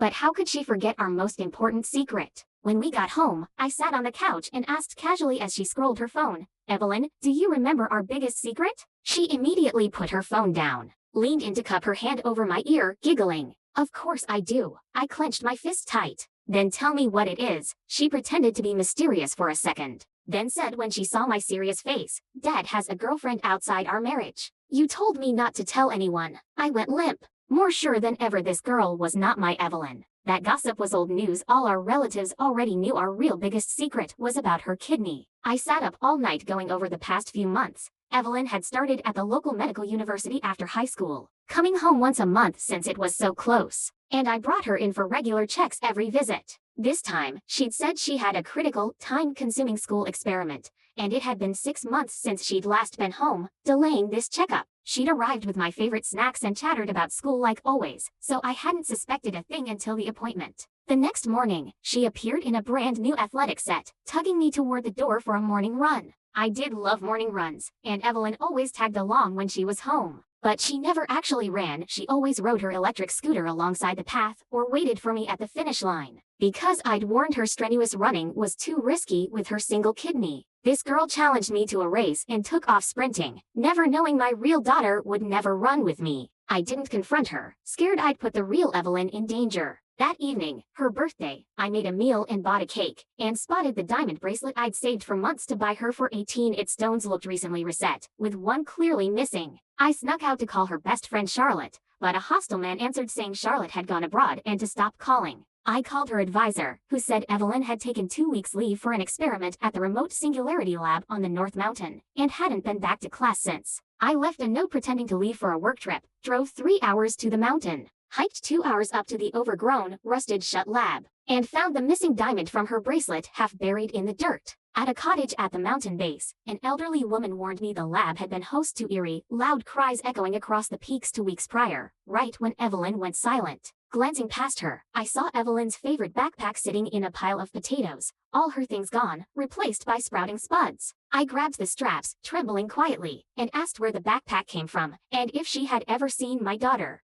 But how could she forget our most important secret? When we got home, I sat on the couch and asked casually as she scrolled her phone, "Evelyn, do you remember our biggest secret?" She immediately put her phone down, leaned in to cup her hand over my ear, giggling. "Of course I do." I clenched my fist tight. "Then tell me what it is." She pretended to be mysterious for a second, then said when she saw my serious face, "Dad has a girlfriend outside our marriage. You told me not to tell anyone." I went limp, more sure than ever this girl was not my Evelyn. That gossip was old news. All our relatives already knew our real biggest secret was about her kidney. I sat up all night going over the past few months. Evelyn had started at the local medical university after high school, coming home once a month since it was so close, and I brought her in for regular checks every visit. This time, she'd said she had a critical, time-consuming school experiment, and it had been 6 months since she'd last been home, delaying this checkup. She'd arrived with my favorite snacks and chattered about school like always, so I hadn't suspected a thing until the appointment. The next morning, she appeared in a brand new athletic set, tugging me toward the door for a morning run. I did love morning runs, and Evelyn always tagged along when she was home. But she never actually ran. She always rode her electric scooter alongside the path or waited for me at the finish line. Because I'd warned her strenuous running was too risky with her single kidney, this girl challenged me to a race and took off sprinting, never knowing my real daughter would never run with me. I didn't confront her, scared I'd put the real Evelyn in danger. That evening, her birthday, I made a meal and bought a cake, and spotted the diamond bracelet I'd saved for months to buy her for 18. Its stones looked recently reset, with one clearly missing. I snuck out to call her best friend Charlotte, but a hostile man answered saying Charlotte had gone abroad and to stop calling. I called her advisor, who said Evelyn had taken 2 weeks leave for an experiment at the remote Singularity Lab on the North Mountain, and hadn't been back to class since. I left a note pretending to leave for a work trip, drove 3 hours to the mountain, hiked 2 hours up to the overgrown, rusted-shut lab, and found the missing diamond from her bracelet half buried in the dirt. At a cottage at the mountain base, an elderly woman warned me the lab had been host to eerie, loud cries echoing across the peaks 2 weeks prior, right when Evelyn went silent. Glancing past her, I saw Evelyn's favorite backpack sitting in a pile of potatoes, all her things gone, replaced by sprouting spuds. I grabbed the straps, trembling quietly, and asked where the backpack came from, and if she had ever seen my daughter.